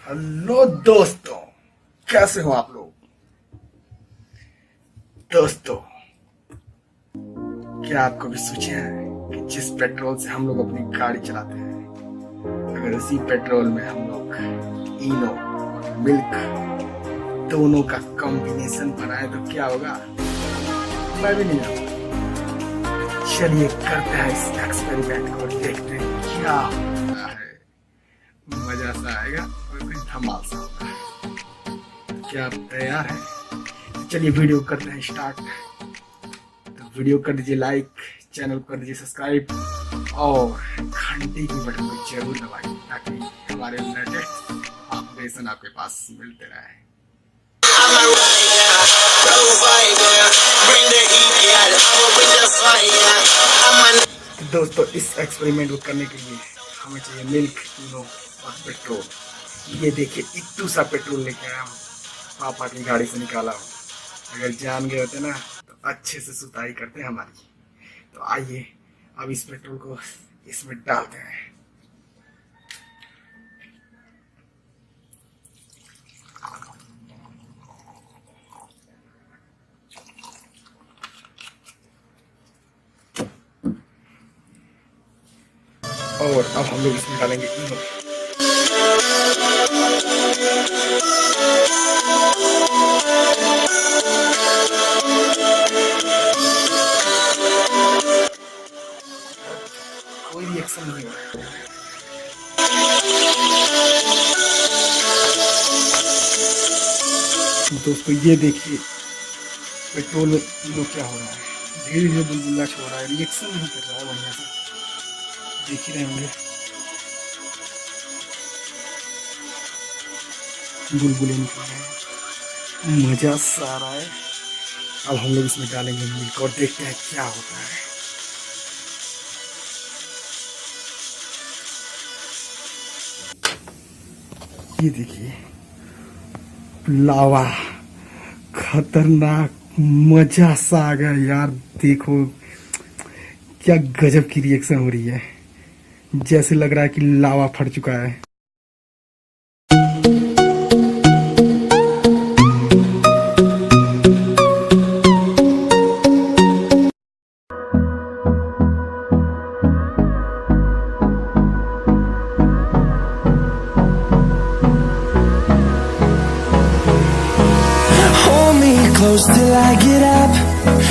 Hello दोस्तों, कैसे हो आप लोग। दोस्तों, क्या आपको भी सोचा है कि जिस पेट्रोल से हम लोग अपनी गाड़ी चलाते हैं, अगर उसी पेट्रोल में हम लोग इनो और मिल्क दोनों का कॉम्बिनेशन बनाए तो क्या होगा। मैं भी नहीं जानता। चलिए करते हैं इस एक्सपेरिमेंट को, देखते हैं क्या होता है। मजा सा आएगा और कुछ धमाल सा होगा। क्या आप तैयार हैं? चलिए वीडियो करते हैं स्टार्ट। तो वीडियो कर दीजिए लाइक, चैनल को कर दीजिए सब्सक्राइब और घंटी की बटन को जरूर दबाइए ताकि हमारे लेटेस्ट अपडेशन आपके पास मिलते रहे। दोस्तों, इस एक्सपेरिमेंट को करने के लिए हमें चाहिए मिल्क, इनो और पेट्रोल। ये देखिए, इट्टू सा पेट्रोल लेके आया हूँ, पापा की गाड़ी से निकाला हूँ। अगर जान गए होते ना तो अच्छे से सुताई करते हमारी। तो आइए अब इस पेट्रोल को इसमें डालते हैं। और अब हम लोग इसमें डालेंगे इनो। कोई रिएक्शन नहीं हो रहा है। दोस्तों, ये देखिए पेट्रोल में इनो क्या हो रहा है। धीरे धीरे बुलबुला छोड़ रहा है, रिएक्शन नहीं कर रहा है बढ़िया से। देख ही रहे होंगे बुलबुले निकल रहे हैं, मजा सा आ रहा है। अब हम लोग इसमें डालेंगे मिल्क और देखते हैं क्या होता है। ये देखिए लावा, खतरनाक, मजा सा आ गया यार। देखो क्या गजब की रिएक्शन हो रही है, जैसे लग रहा है कि लावा फट चुका है। Close till I get up.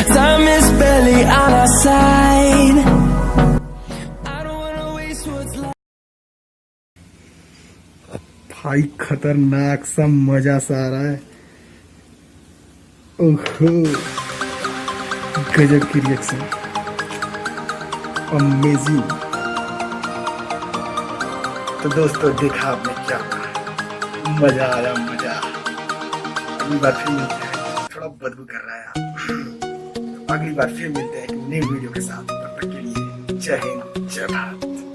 Time is barely on our side. I don't wanna waste what's left. भाई खतरनाक सा मजा सा आ रहा है। ओहो, गजब की रिएक्शन, अमेजिंग। तो दोस्तों, देखा आपने क्या, मजा आया, मजा। अगली बार फिर मिलते हैं। थोड़ा बदबू कर रहा है आप। तो अगली बार फिर मिलते हैं एक नई वीडियो के साथ। तब तक के लिए जय हिंद, जय भारत।